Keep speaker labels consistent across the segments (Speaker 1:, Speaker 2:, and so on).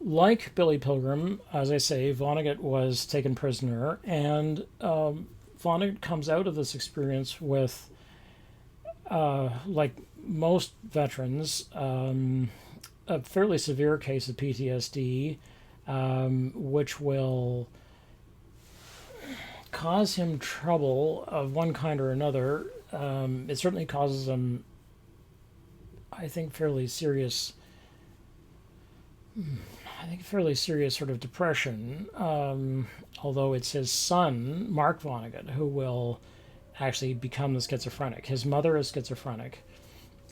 Speaker 1: like Billy Pilgrim, as I say, Vonnegut was taken prisoner, and Vonnegut comes out of this experience with, like most veterans, a fairly severe case of PTSD, which will cause him trouble of one kind or another. It certainly causes him, I think, fairly serious sort of depression. Although it's his son, Mark Vonnegut, who will actually become the schizophrenic. His mother is schizophrenic,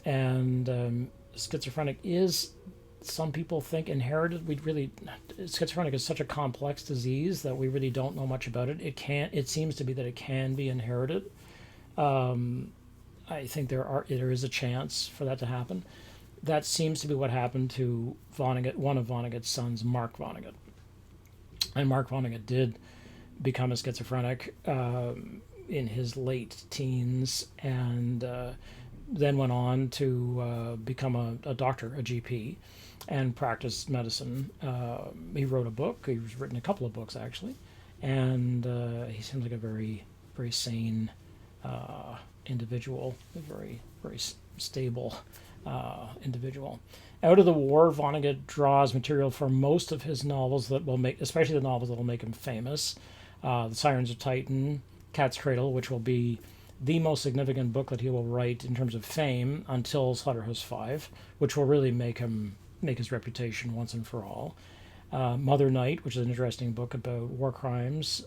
Speaker 1: and schizophrenic is, some people think, inherited. Schizophrenic is such a complex disease that we really don't know much about it. It seems to be that it can be inherited. I think there is a chance for that to happen. That seems to be what happened to Vonnegut, one of Vonnegut's sons, Mark Vonnegut. And Mark Vonnegut did become a schizophrenic in his late teens, and then went on to become a doctor, a GP, and practice medicine. He wrote a book. He's written a couple of books, actually, and he seems like a very, very sane individual, a very, very stable individual. Out of the war, Vonnegut draws material for most of his novels that will make, especially the novels that will make him famous. The Sirens of Titan, Cat's Cradle, which will be the most significant book that he will write in terms of fame until Slaughterhouse-Five, which will really make his reputation once and for all. Mother Night, which is an interesting book about war crimes.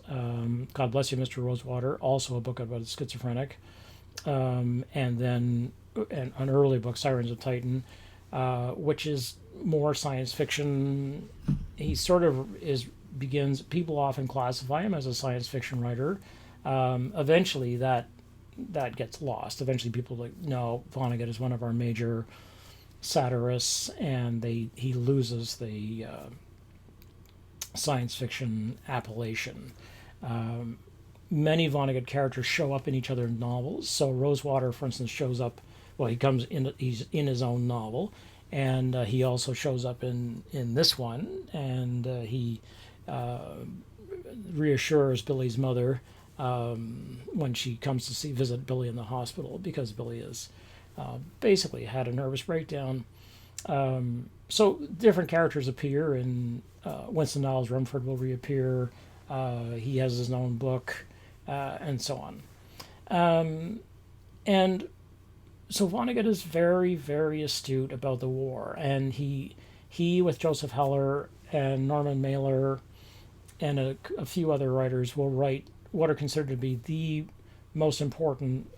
Speaker 1: God Bless You, Mr. Rosewater, also a book about a schizophrenic. And then an early book, Sirens of Titan, which is more science fiction. He sort of begins. People often classify him as a science fiction writer. Eventually, that gets lost. Eventually, people are like, no, Vonnegut is one of our major satirists, and he loses the science fiction appellation. Many Vonnegut characters show up in each other's novels. So Rosewater, for instance, shows up. Well, he's in his own novel, and he also shows up in this one, and he reassures Billy's mother when she comes to visit Billy in the hospital, because Billy has basically had a nervous breakdown. So different characters appear, and Winston Niles Rumford will reappear. He has his own book, and so on. And so Vonnegut is very, very astute about the war, and he with Joseph Heller and Norman Mailer and a few other writers will write what are considered to be the most important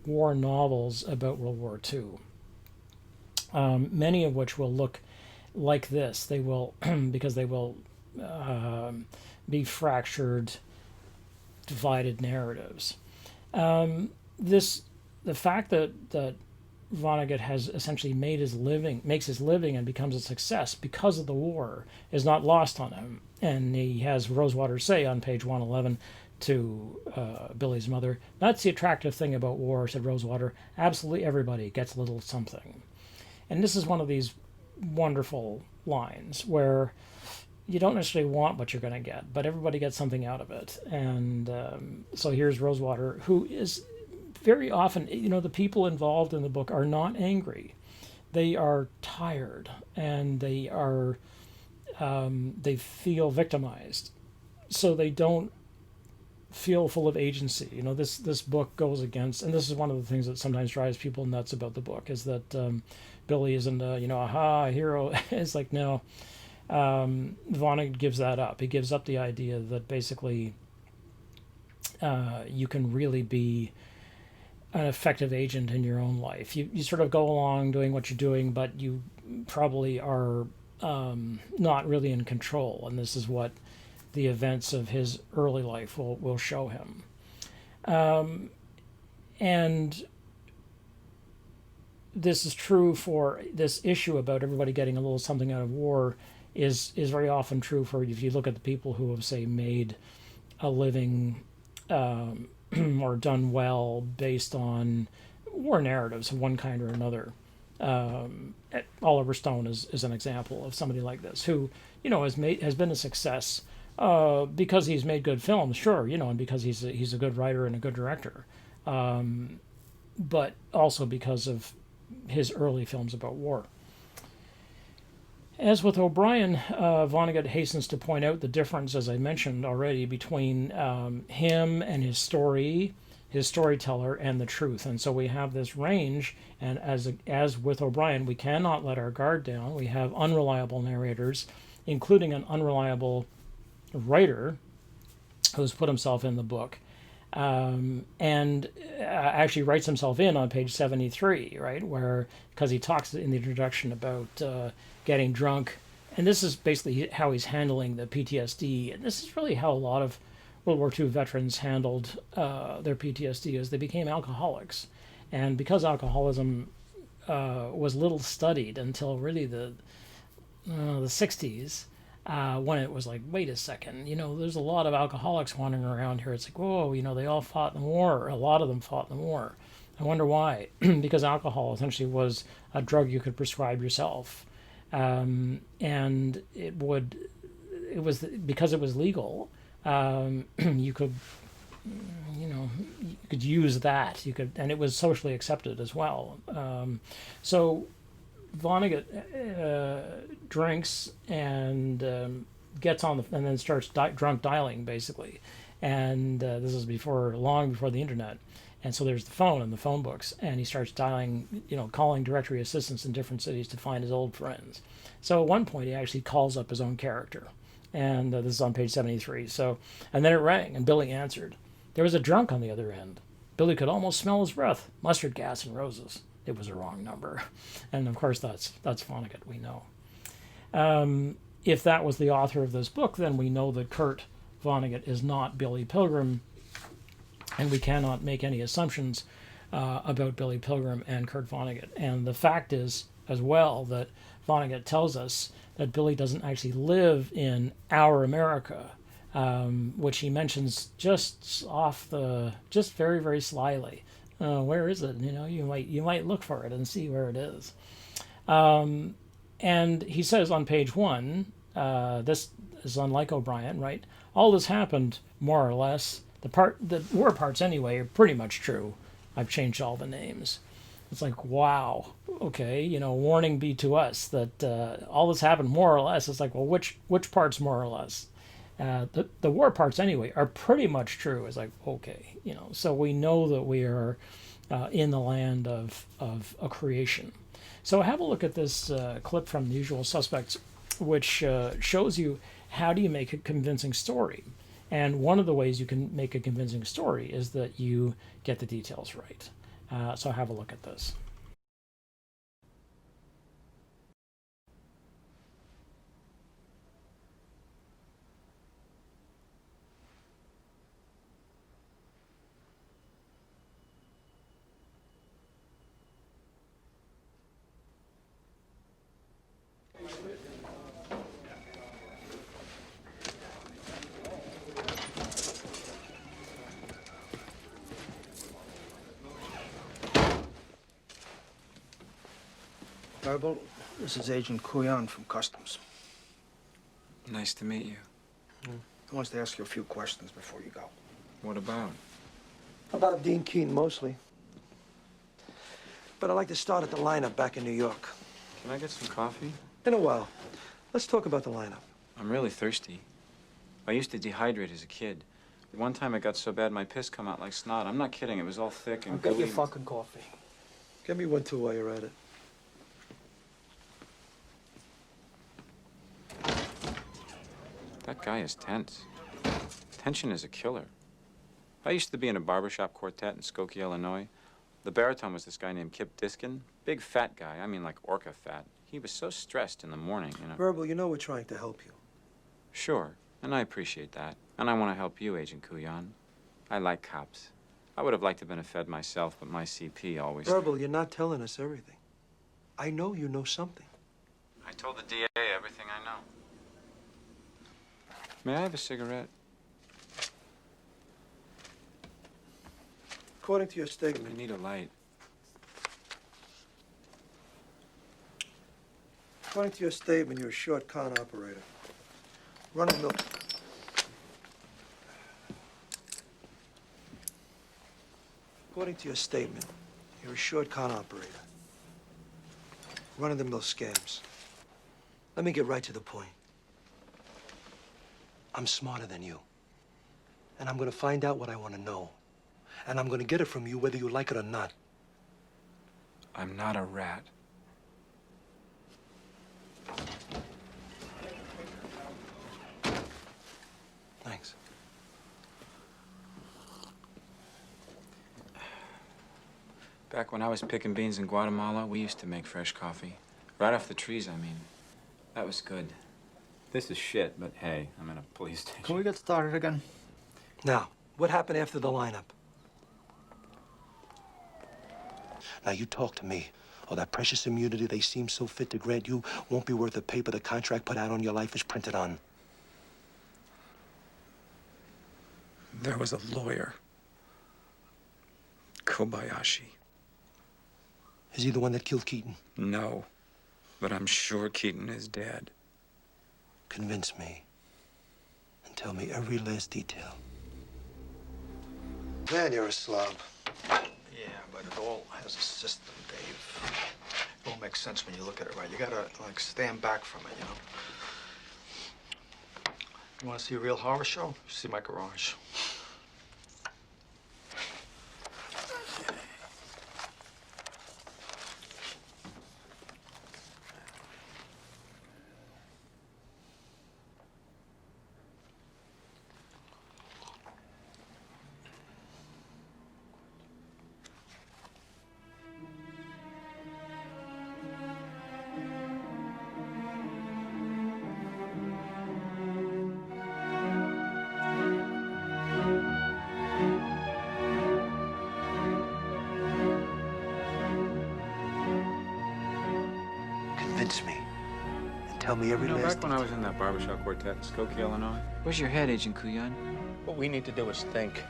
Speaker 1: war novels about World War II. Many of which will look like this. They will, because they will be fractured, divided narratives. The fact that Vonnegut has essentially makes his living and becomes a success because of the war is not lost on him. And he has Rosewater say on page 111 to Billy's mother, "That's the attractive thing about war," said Rosewater. "Absolutely everybody gets a little something." And this is one of these wonderful lines where you don't necessarily want what you're going to get, but everybody gets something out of it. And so here's Rosewater, who is very often, the people involved in the book are not angry. They are tired, and they feel victimized. So they don't feel full of agency. This book goes against, and this is one of the things that sometimes drives people nuts about the book, is that Billy isn't a hero. It's like, no. Vonnegut gives that up. He gives up the idea that basically you can really be an effective agent in your own life. You sort of go along doing what you're doing, but you probably are not really in control. And this is what the events of his early life will show him. And this is true for this issue about everybody getting a little something out of war is very often true for, if you look at the people who have, say, made a living or done well based on war narratives of one kind or another. Oliver Stone is an example of somebody like this who, has been a success because he's made good films, sure, and because he's a good writer and a good director, but also because of his early films about war. As with O'Brien, Vonnegut hastens to point out the difference, as I mentioned already, between him and his storyteller, and the truth. And so we have this range, and as with O'Brien, we cannot let our guard down. We have unreliable narrators, including an unreliable writer who's put himself in the book, and actually writes himself in on page 73, right, where, because he talks in the introduction about getting drunk, and this is basically how he's handling the PTSD, and this is really how a lot of World War II veterans handled their PTSD, as they became alcoholics. And because alcoholism was little studied until really the 60s, when it was like, wait a second, there's a lot of alcoholics wandering around here. It's like, whoa, they all fought in the war. A lot of them fought in the war. I wonder why. Because alcohol essentially was a drug you could prescribe yourself. And because it was legal, you could use that. And it was socially accepted as well. So Vonnegut drinks and gets on and then starts drunk dialing, basically. And this is long before the internet. And so there's the phone and the phone books, and he starts dialing, calling directory assistants in different cities to find his old friends. So at one point, he actually calls up his own character. And this is on page 73. And then it rang, and Billy answered. There was a drunk on the other end. Billy could almost smell his breath, mustard gas and roses. It was a wrong number. And of course, that's Vonnegut, we know. If that was the author of this book, then we know that Kurt Vonnegut is not Billy Pilgrim, and we cannot make any assumptions about Billy Pilgrim and Kurt Vonnegut. And the fact is, as well, that Vonnegut tells us that Billy doesn't actually live in our America, which he mentions just very, very slyly. Where is it? You might look for it and see where it is. And he says on page 1, this is unlike O'Brien, right? All this happened more or less. The war parts anyway are pretty much true. I've changed all the names. It's like, wow, okay, warning be to us that all this happened more or less. It's like, well, which parts more or less? The war parts anyway are pretty much true. It's like, okay, so we know that we are in the land of a creation. So have a look at this clip from The Usual Suspects, which shows you how do you make a convincing story. And one of the ways you can make a convincing story is that you get the details right. So have a look at this.
Speaker 2: Verbal, this is Agent Kuyan from Customs.
Speaker 3: Nice to meet you.
Speaker 2: He wants to ask you a few questions before you go.
Speaker 3: What about?
Speaker 2: About Dean Keene, mostly. But I'd like to start at the lineup back in New York.
Speaker 3: Can I get some coffee?
Speaker 2: In a while. Let's talk about the lineup.
Speaker 3: I'm really thirsty. I used to dehydrate as a kid. One time it got so bad my piss come out like snot. I'm not kidding. It was all thick and
Speaker 2: Get
Speaker 3: gooey.
Speaker 2: your fucking coffee. Get me one, too, while you're at it.
Speaker 3: That guy is tense. Tension is a killer. I used to be in a barbershop quartet in Skokie, Illinois. The baritone was this guy named Kip Diskin. Big fat guy. I mean like orca fat. He was so stressed in the morning,
Speaker 2: Verbal, we're trying to help you.
Speaker 3: Sure, and I appreciate that. And I want to help you, Agent Kuyan. I like cops. I would have liked to have been a Fed myself, but my CP always...
Speaker 2: Verbal, you're not telling us everything. I know you know something.
Speaker 3: I told the DA everything I know. May I have a cigarette?
Speaker 2: According to your
Speaker 3: I
Speaker 2: statement,
Speaker 3: need a light.
Speaker 2: According to your statement, you're a short con operator. Running the... According to your statement, you're a short con operator. Run-of-the-mill scams. Let me get right to the point. I'm smarter than you. And I'm gonna find out what I want to know. And I'm gonna get it from you whether you like it or not.
Speaker 3: I'm not a rat.
Speaker 2: Thanks.
Speaker 3: Back when I was picking beans in Guatemala, we used to make fresh coffee. Right off the trees, I mean. That was good. This is shit, but hey, I'm in a police station.
Speaker 4: Can we get started again?
Speaker 2: Now, what happened after the lineup? Now, you talk to me. Oh, that precious immunity they seem so fit to grant you won't be worth the paper the contract put out on your life is printed on.
Speaker 3: There was a lawyer. Kobayashi.
Speaker 2: Is he the one that killed Keaton?
Speaker 3: No, but I'm sure Keaton is dead.
Speaker 2: Convince me. And tell me every last detail. Man, you're a slob.
Speaker 4: Yeah, but it all has a system, Dave. It all makes sense when you look at it right. You gotta, like, stand back from it, you know? You wanna see a real horror show? See my garage.
Speaker 2: Convince me. And tell me every
Speaker 3: You know,
Speaker 2: last
Speaker 3: back when I was in that barbershop quartet in Skokie, Illinois. Where's your head, Agent Kuyan?
Speaker 4: What we need to do is think.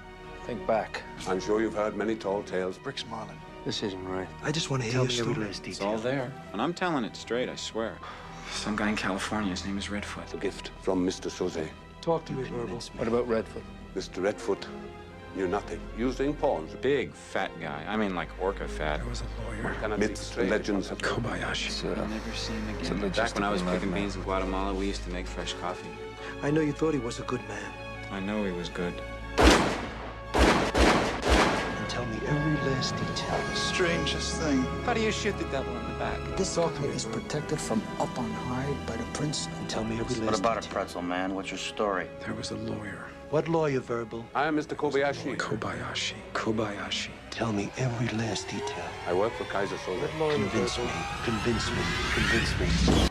Speaker 4: Think back.
Speaker 5: I'm sure you've heard many tall tales.
Speaker 4: Bricks Marlin.
Speaker 3: This isn't right.
Speaker 2: I just want to hear
Speaker 4: Tell
Speaker 2: your
Speaker 4: me every
Speaker 2: story.
Speaker 4: last
Speaker 3: It's all there. And I'm telling it straight, I swear. Some guy in California, his name is Redfoot.
Speaker 5: A gift from Mr. Soze.
Speaker 2: Talk to me, Verbal.
Speaker 4: What about Redfoot?
Speaker 5: Mr. Redfoot knew nothing. Using pawns.
Speaker 3: Big, fat guy. I mean, like orca fat. There was a lawyer.
Speaker 5: Myths and legends have
Speaker 3: Kobayashi. I'll never see him again. Back when I was picking beans in Guatemala, we used to make fresh coffee.
Speaker 2: I know you thought he was a good man.
Speaker 3: I know he was good.
Speaker 2: And tell me every last detail.
Speaker 4: Strangest thing.
Speaker 3: How do you shoot the devil in the back?
Speaker 6: This company is protected from up on high by the prince.
Speaker 2: And tell me every last
Speaker 7: What about
Speaker 2: detail.
Speaker 7: a pretzel, man? What's your story?
Speaker 3: There was a lawyer.
Speaker 2: What lawyer, Verbal?
Speaker 5: I am Mr. Kobayashi.
Speaker 3: Kobayashi.
Speaker 2: Tell me every last detail.
Speaker 5: I work for Kaiser Soze.
Speaker 2: Convince me. Convince me. Convince me.